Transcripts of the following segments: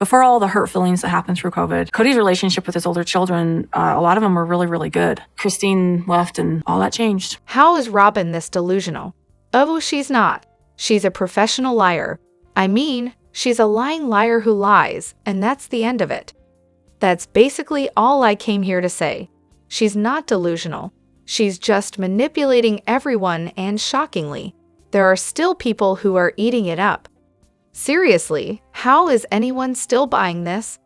Before all the hurt feelings that happened through COVID, Kody's relationship with his older children, a lot of them were really, really good. Christine left and all that changed. How is Robyn this delusional? Oh, she's not. She's a professional liar. I mean, she's a lying liar who lies, and that's the end of it. That's basically all I came here to say. She's not delusional. She's just manipulating everyone, and shockingly, there are still people who are eating it up. Seriously, how is anyone still buying this?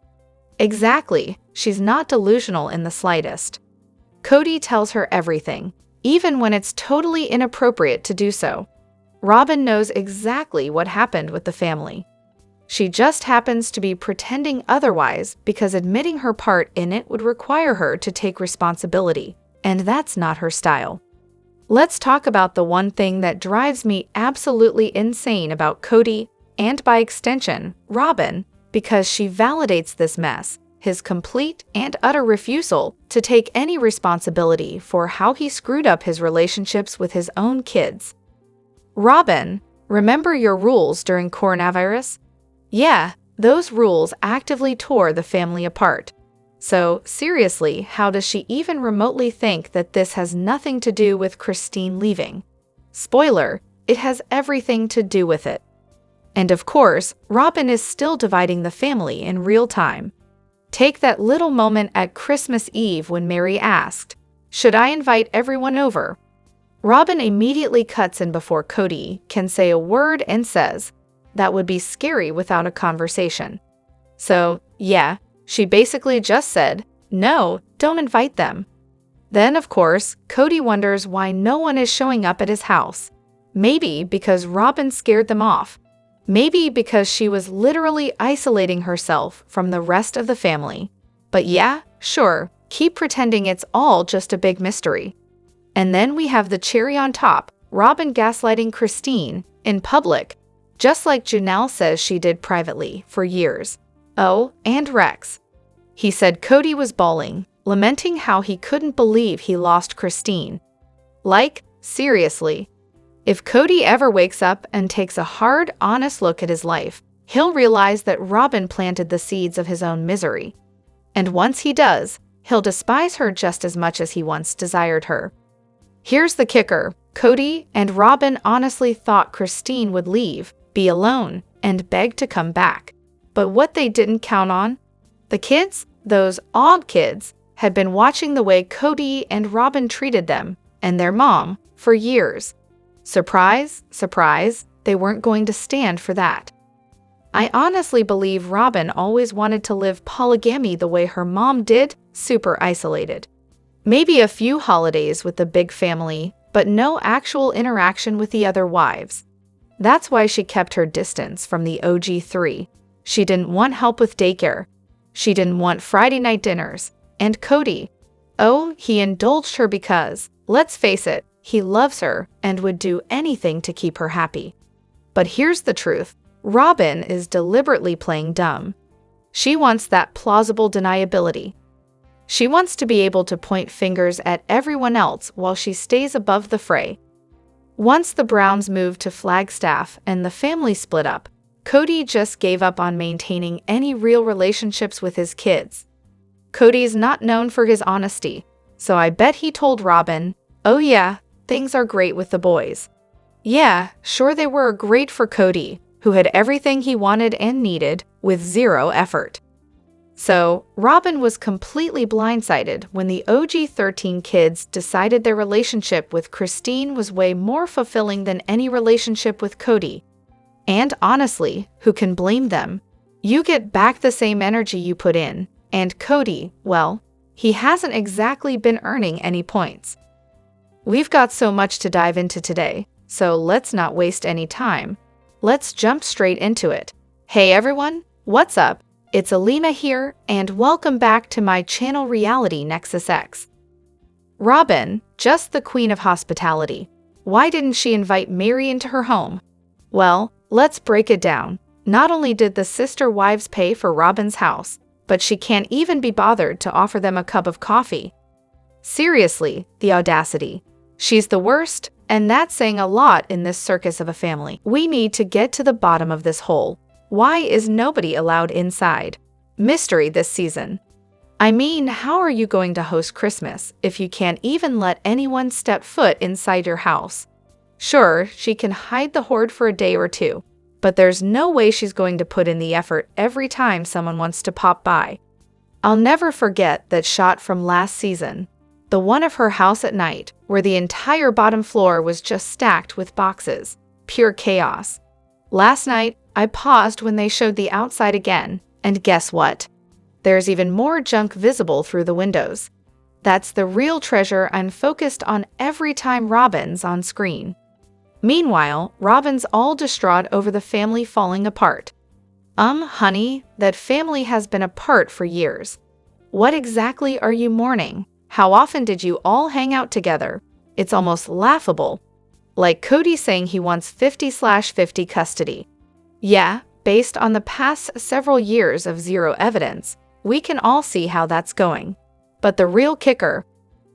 Exactly, she's not delusional in the slightest. Kody tells her everything, even when it's totally inappropriate to do so. Robyn knows exactly what happened with the family. She just happens to be pretending otherwise because admitting her part in it would require her to take responsibility, and that's not her style. Let's talk about the one thing that drives me absolutely insane about Kody, and by extension, Robyn, because she validates this mess, his complete and utter refusal to take any responsibility for how he screwed up his relationships with his own kids. Robyn, remember your rules during coronavirus? Yeah, those rules actively tore the family apart. So, seriously, how does she even remotely think that this has nothing to do with Christine leaving? Spoiler, it has everything to do with it. And of course, Robyn is still dividing the family in real time. Take that little moment at Christmas Eve when Meri asked, "Should I invite everyone over?" Robyn immediately cuts in before Kody can say a word and says, "That would be scary without a conversation." So, yeah, she basically just said, "No, don't invite them." Then, of course, Kody wonders why no one is showing up at his house. Maybe because Robyn scared them off. Maybe because she was literally isolating herself from the rest of the family. But yeah, sure, keep pretending it's all just a big mystery. And then we have the cherry on top, Robyn gaslighting Christine in public, just like Janelle says she did privately for years. Oh, and Rex. He said Kody was bawling, lamenting how he couldn't believe he lost Christine. Like, seriously. If Kody ever wakes up and takes a hard, honest look at his life, he'll realize that Robyn planted the seeds of his own misery. And once he does, he'll despise her just as much as he once desired her. Here's the kicker. Kody and Robyn honestly thought Christine would leave, be alone, and beg to come back. But what they didn't count on? The kids, those odd kids, had been watching the way Kody and Robyn treated them, and their mom, for years. Surprise, surprise, they weren't going to stand for that. I honestly believe Robyn always wanted to live polygamy the way her mom did, super isolated. Maybe a few holidays with the big family, but no actual interaction with the other wives. That's why she kept her distance from the OG3. She didn't want help with daycare. She didn't want Friday night dinners. And Kody, oh, he indulged her because, let's face it, he loves her and would do anything to keep her happy. But here's the truth. Robyn is deliberately playing dumb. She wants that plausible deniability. She wants to be able to point fingers at everyone else while she stays above the fray. Once the Browns moved to Flagstaff and the family split up, Kody just gave up on maintaining any real relationships with his kids. Kody's not known for his honesty, so I bet he told Robyn, "Oh yeah, things are great with the boys." Yeah, sure they were great for Kody, who had everything he wanted and needed, with zero effort. So, Robyn was completely blindsided when the OG13 kids decided their relationship with Christine was way more fulfilling than any relationship with Kody. And honestly, who can blame them? You get back the same energy you put in, and Kody, well, he hasn't exactly been earning any points. We've got so much to dive into today, so let's not waste any time. Let's jump straight into it. Hey everyone, what's up? It's Elena here, and welcome back to my channel Reality Nexus X. Robyn, just the queen of hospitality. Why didn't she invite Meri into her home? Well, let's break it down. Not only did the sister wives pay for Robyn's house, but she can't even be bothered to offer them a cup of coffee. Seriously, the audacity. She's the worst, and that's saying a lot in this circus of a family. We need to get to the bottom of this hole. Why is nobody allowed inside? Mystery this season. I mean, how are you going to host Christmas if you can't even let anyone step foot inside your house? Sure, she can hide the hoard for a day or two, but there's no way she's going to put in the effort every time someone wants to pop by. I'll never forget that shot from last season, the one of her house at night, where the entire bottom floor was just stacked with boxes. Pure chaos. Last night, I paused when they showed the outside again, and guess what? There's even more junk visible through the windows. That's the real treasure I'm focused on every time Robyn's on screen. Meanwhile, Robyn's all distraught over the family falling apart. Honey, that family has been apart for years. What exactly are you mourning? How often did you all hang out together? It's almost laughable. Like Kody saying he wants 50/50 custody. Yeah, based on the past several years of zero evidence, we can all see how that's going. But the real kicker,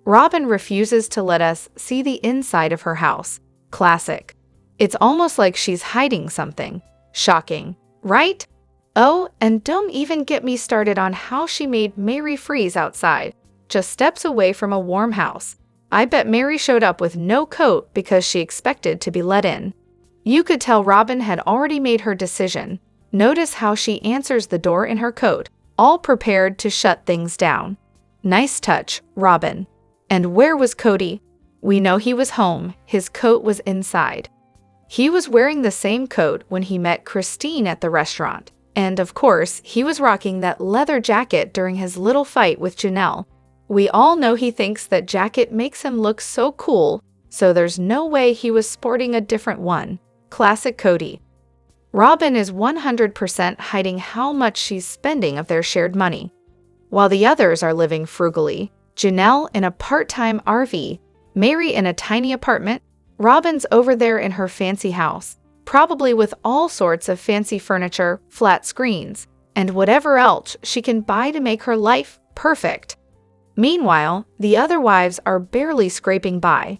Robyn refuses to let us see the inside of her house. Classic. It's almost like she's hiding something. Shocking, right? Oh, and don't even get me started on how she made Meri freeze outside, just steps away from a warm house. I bet Meri showed up with no coat because she expected to be let in. You could tell Robyn had already made her decision. Notice how she answers the door in her coat, all prepared to shut things down. Nice touch, Robyn. And where was Kody? We know he was home. His coat was inside. He was wearing the same coat when he met Christine at the restaurant. And of course, he was rocking that leather jacket during his little fight with Janelle. We all know he thinks that jacket makes him look so cool, so there's no way he was sporting a different one. Classic Kody. Robyn is 100% hiding how much she's spending of their shared money. While the others are living frugally, Janelle in a part-time RV, Meri in a tiny apartment, Robyn's over there in her fancy house, probably with all sorts of fancy furniture, flat screens, and whatever else she can buy to make her life perfect. Meanwhile, the other wives are barely scraping by.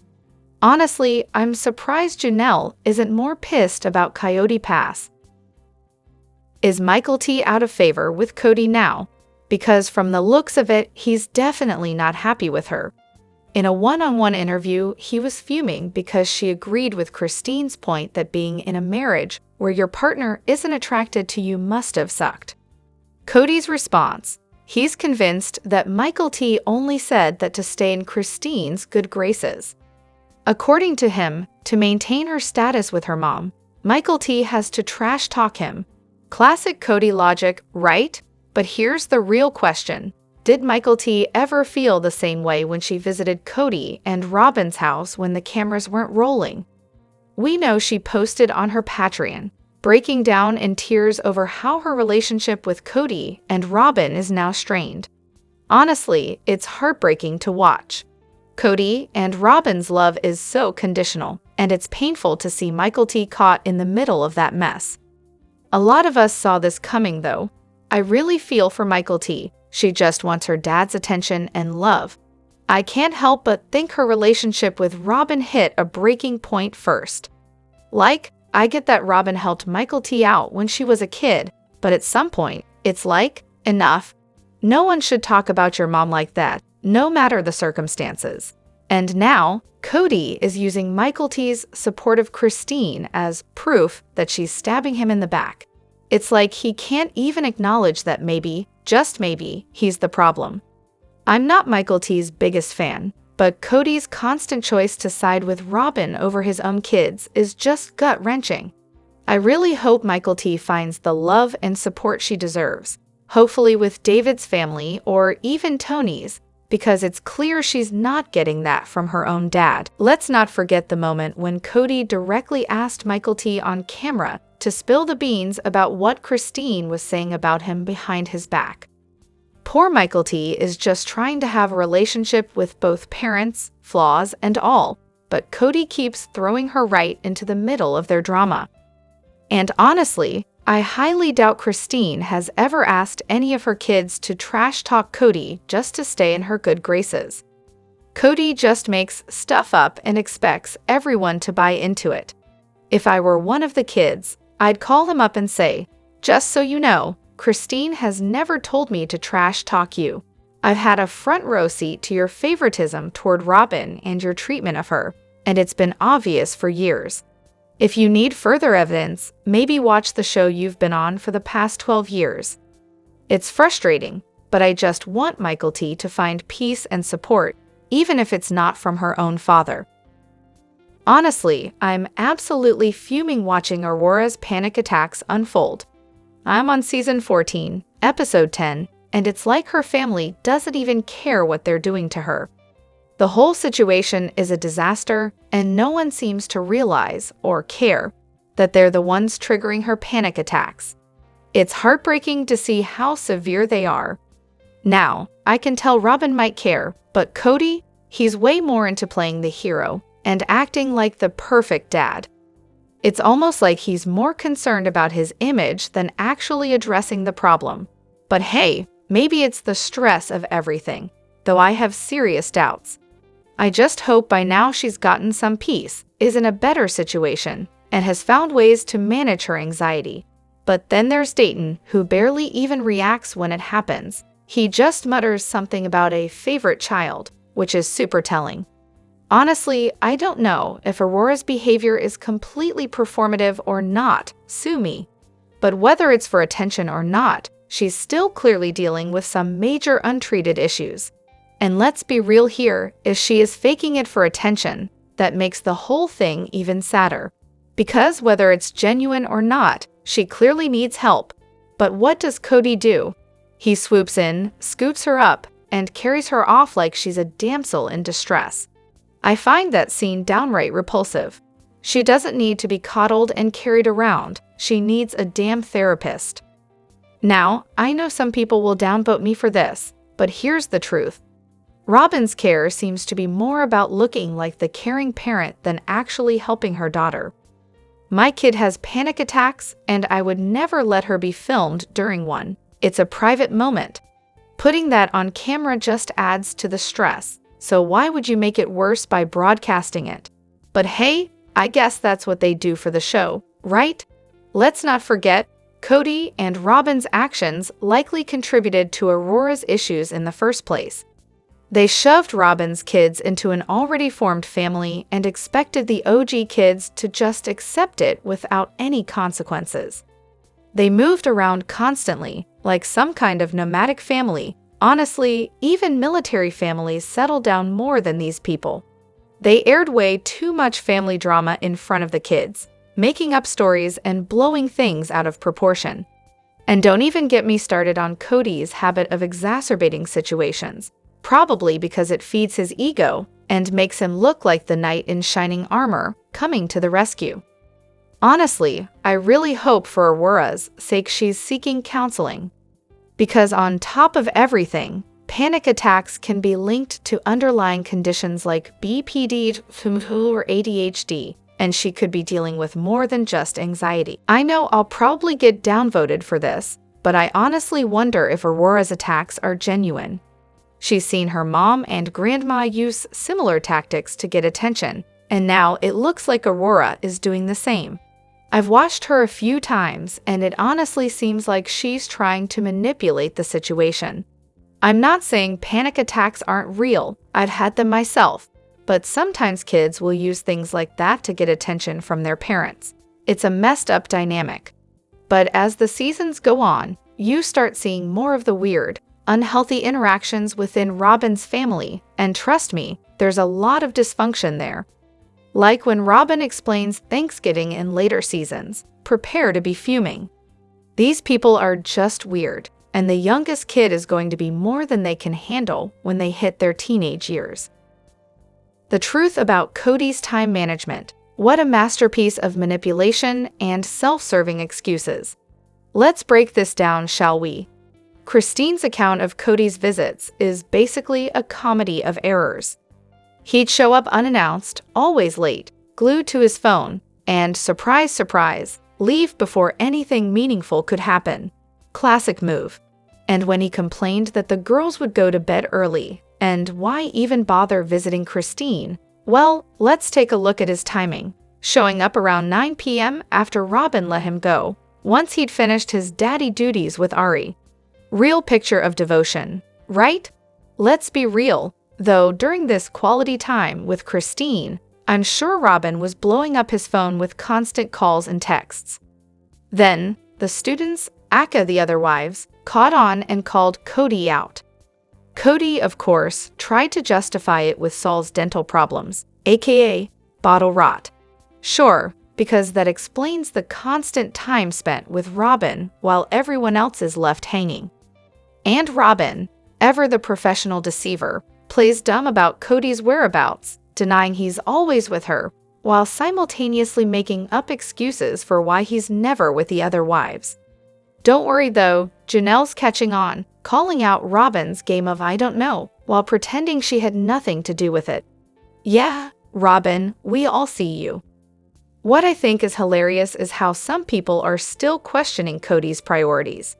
Honestly, I'm surprised Janelle isn't more pissed about Coyote Pass. Is Michael T out of favor with Kody now? Because from the looks of it, he's definitely not happy with her. In a one-on-one interview, he was fuming because she agreed with Christine's point that being in a marriage where your partner isn't attracted to you must have sucked. Kody's response: he's convinced that Michael T only said that to stay in Christine's good graces. According to him, to maintain her status with her mom, Michael T has to trash talk him. Classic Kody logic, right? But here's the real question. Did Michael T ever feel the same way when she visited Kody and Robyn's house when the cameras weren't rolling? We know she posted on her Patreon, breaking down in tears over how her relationship with Kody and Robyn is now strained. Honestly, it's heartbreaking to watch. Kody and Robyn's love is so conditional, and it's painful to see Michael T caught in the middle of that mess. A lot of us saw this coming, though. I really feel for Michael T. She just wants her dad's attention and love. I can't help but think her relationship with Robyn hit a breaking point first. Like, I get that Robyn helped Michael T out when she was a kid, but at some point, it's like, enough. No one should talk about your mom like that, no matter the circumstances. And now, Kody is using Michael T's support of Christine as proof that she's stabbing him in the back. It's like he can't even acknowledge that maybe, just maybe, he's the problem. I'm not Michael T's biggest fan, but Kody's constant choice to side with Robyn over his own kids is just gut-wrenching. I really hope Michael T finds the love and support she deserves, hopefully with David's family or even Tony's, because it's clear she's not getting that from her own dad. Let's not forget the moment when Kody directly asked Michael T on camera to spill the beans about what Christine was saying about him behind his back. Poor Michael T is just trying to have a relationship with both parents, flaws and all, but Kody keeps throwing her right into the middle of their drama. And honestly, I highly doubt Christine has ever asked any of her kids to trash talk Kody just to stay in her good graces. Kody just makes stuff up and expects everyone to buy into it. If I were one of the kids, I'd call him up and say, Just so you know, Christine has never told me to trash talk you. I've had a front row seat to your favoritism toward Robyn and your treatment of her, and it's been obvious for years. If you need further evidence, maybe watch the show you've been on for the past 12 years. It's frustrating, but I just want Michael T to find peace and support, even if it's not from her own father. Honestly, I'm absolutely fuming watching Aurora's panic attacks unfold. I'm on season 14, episode 10, and it's like her family doesn't even care what they're doing to her. The whole situation is a disaster, and no one seems to realize or care that they're the ones triggering her panic attacks. It's heartbreaking to see how severe they are. Now, I can tell Robyn might care, but Kody, he's way more into playing the hero and acting like the perfect dad. It's almost like he's more concerned about his image than actually addressing the problem. But hey, maybe it's the stress of everything, though I have serious doubts. I just hope by now she's gotten some peace, is in a better situation, and has found ways to manage her anxiety. But then there's Dayton, who barely even reacts when it happens. He just mutters something about a favorite child, which is super telling. Honestly, I don't know if Aurora's behavior is completely performative or not, sue me. But whether it's for attention or not, she's still clearly dealing with some major untreated issues. And let's be real here, if she is faking it for attention, that makes the whole thing even sadder. Because whether it's genuine or not, she clearly needs help. But what does Kody do? He swoops in, scoops her up, and carries her off like she's a damsel in distress. I find that scene downright repulsive. She doesn't need to be coddled and carried around. She needs a damn therapist. Now, I know some people will downvote me for this, but here's the truth. Robyn's care seems to be more about looking like the caring parent than actually helping her daughter. My kid has panic attacks, and I would never let her be filmed during one. It's a private moment. Putting that on camera just adds to the stress, so why would you make it worse by broadcasting it? But hey, I guess that's what they do for the show, right? Let's not forget, Kody and Robyn's actions likely contributed to Aurora's issues in the first place. They shoved Robyn's kids into an already formed family and expected the OG kids to just accept it without any consequences. They moved around constantly, like some kind of nomadic family. Honestly, even military families settle down more than these people. They aired way too much family drama in front of the kids, making up stories and blowing things out of proportion. And don't even get me started on Kody's habit of exacerbating situations, probably because it feeds his ego and makes him look like the knight in shining armor coming to the rescue. Honestly, I really hope for Aurora's sake she's seeking counseling. Because on top of everything, panic attacks can be linked to underlying conditions like BPD or ADHD, and she could be dealing with more than just anxiety. I know I'll probably get downvoted for this, but I honestly wonder if Aurora's attacks are genuine. She's seen her mom and grandma use similar tactics to get attention, and now it looks like Aurora is doing the same. I've watched her a few times, and it honestly seems like she's trying to manipulate the situation. I'm not saying panic attacks aren't real, I've had them myself, but sometimes kids will use things like that to get attention from their parents. It's a messed up dynamic. But as the seasons go on, you start seeing more of the weird, unhealthy interactions within Robyn's family, and trust me, there's a lot of dysfunction there. Like when Robyn explains Thanksgiving in later seasons, prepare to be fuming. These people are just weird, and the youngest kid is going to be more than they can handle when they hit their teenage years. The truth about Kody's time management. What a masterpiece of manipulation and self-serving excuses. Let's break this down, shall we? Christine's account of Kody's visits is basically a comedy of errors. He'd show up unannounced, always late, glued to his phone, and surprise, surprise, leave before anything meaningful could happen. Classic move. And when he complained that the girls would go to bed early, and why even bother visiting Christine, well, let's take a look at his timing. Showing up around 9 p.m. after Robyn let him go, once he'd finished his daddy duties with Ari. Real picture of devotion, right? Let's be real, though during this quality time with Christine, I'm sure Robyn was blowing up his phone with constant calls and texts. Then, the students, aka the other wives, caught on and called Kody out. Kody, of course, tried to justify it with Saul's dental problems, aka bottle rot. Sure, because that explains the constant time spent with Robyn while everyone else is left hanging. And Robyn, ever the professional deceiver, plays dumb about Kody's whereabouts, denying he's always with her, while simultaneously making up excuses for why he's never with the other wives. Don't worry though, Janelle's catching on, calling out Robyn's game of I don't know, while pretending she had nothing to do with it. Yeah, Robyn, we all see you. What I think is hilarious is how some people are still questioning Kody's priorities.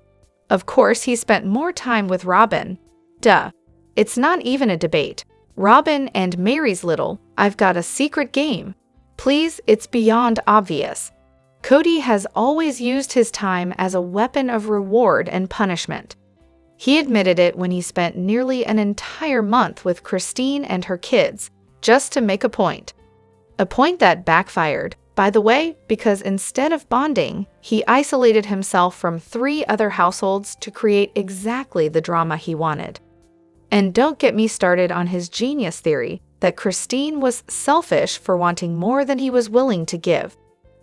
Of course, he spent more time with Robyn. Duh. It's not even a debate. Robyn and Meri's little, I've got a secret game. Please, it's beyond obvious. Kody has always used his time as a weapon of reward and punishment. He admitted it when he spent nearly an entire month with Christine and her kids, just to make a point. A point that backfired, by the way, because instead of bonding, he isolated himself from 3 other households to create exactly the drama he wanted. And don't get me started on his genius theory that Christine was selfish for wanting more than he was willing to give.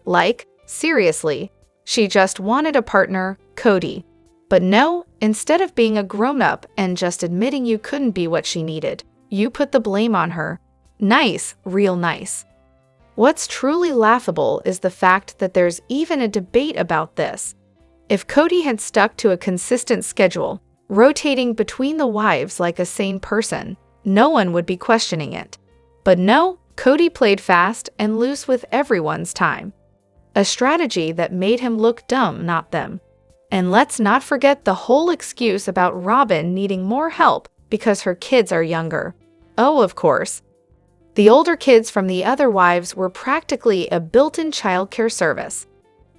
Like, seriously, she just wanted a partner, Kody. But no, instead of being a grown-up and just admitting you couldn't be what she needed, you put the blame on her. Nice, real nice. What's truly laughable is the fact that there's even a debate about this. If Kody had stuck to a consistent schedule, rotating between the wives like a sane person, no one would be questioning it. But no, Kody played fast and loose with everyone's time. A strategy that made him look dumb, not them. And let's not forget the whole excuse about Robyn needing more help because her kids are younger. Oh, of course. The older kids from the other wives were practically a built-in childcare service.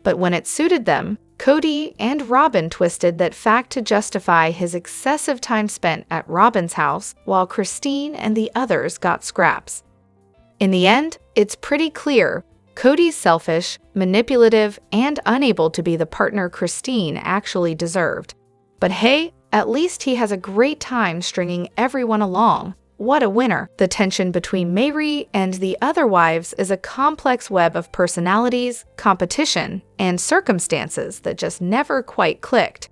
But when it suited them, Kody and Robyn twisted that fact to justify his excessive time spent at Robyn's house while Christine and the others got scraps. In the end, it's pretty clear Kody's selfish, manipulative, and unable to be the partner Christine actually deserved. But hey, at least he has a great time stringing everyone along. What a winner! The tension between Meri and the other wives is a complex web of personalities, competition, and circumstances that just never quite clicked.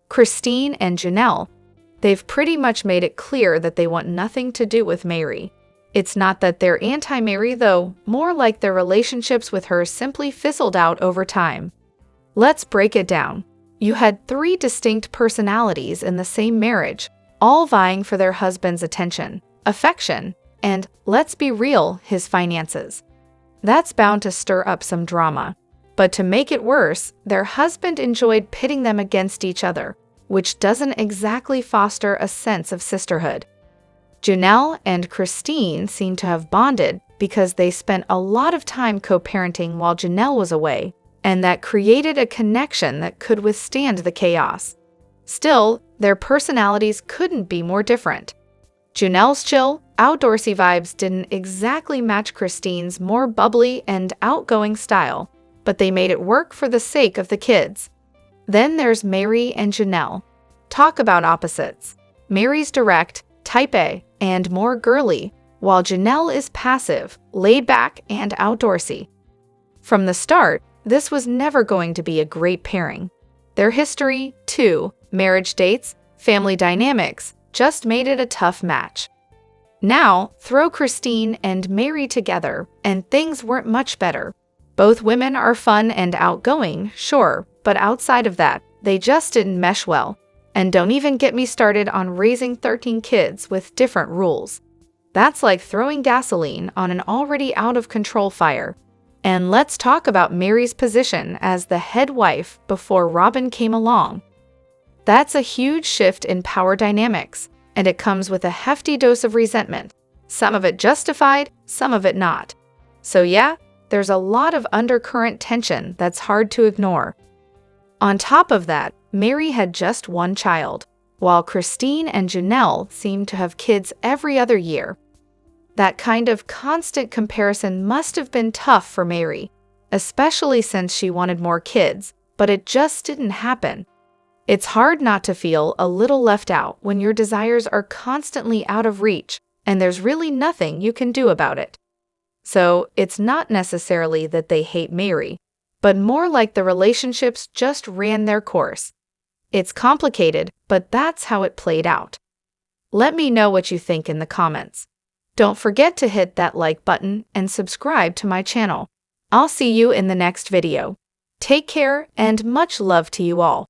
Christine and Janelle, they've pretty much made it clear that they want nothing to do with Meri. It's not that they're anti-Meri though, more like their relationships with her simply fizzled out over time. Let's break it down. You had 3 distinct personalities in the same marriage, all vying for their husband's attention, affection, and, let's be real, his finances. That's bound to stir up some drama. But to make it worse, their husband enjoyed pitting them against each other, which doesn't exactly foster a sense of sisterhood. Janelle and Christine seem to have bonded because they spent a lot of time co-parenting while Janelle was away, and that created a connection that could withstand the chaos. Still, their personalities couldn't be more different. Janelle's chill, outdoorsy vibes didn't exactly match Christine's more bubbly and outgoing style, but they made it work for the sake of the kids. Then there's Meri and Janelle. Talk about opposites. Meri's direct, type A, and more girly, while Janelle is passive, laid back, and outdoorsy. From the start, this was never going to be a great pairing. Their history, too, marriage dates, family dynamics, just made it a tough match. Now, throw Christine and Meri together, and things weren't much better. Both women are fun and outgoing, sure, but outside of that, they just didn't mesh well. And don't even get me started on raising 13 kids with different rules. That's like throwing gasoline on an already out-of-control fire. And let's talk about Meri's position as the head wife before Robyn came along. That's a huge shift in power dynamics, and it comes with a hefty dose of resentment, some of it justified, some of it not. So yeah, there's a lot of undercurrent tension that's hard to ignore. On top of that, Meri had just one child, while Christine and Janelle seemed to have kids every other year. That kind of constant comparison must have been tough for Meri, especially since she wanted more kids, but it just didn't happen. It's hard not to feel a little left out when your desires are constantly out of reach and there's really nothing you can do about it. So, it's not necessarily that they hate Meri, but more like the relationships just ran their course. It's complicated, but that's how it played out. Let me know what you think in the comments. Don't forget to hit that like button and subscribe to my channel. I'll see you in the next video. Take care and much love to you all.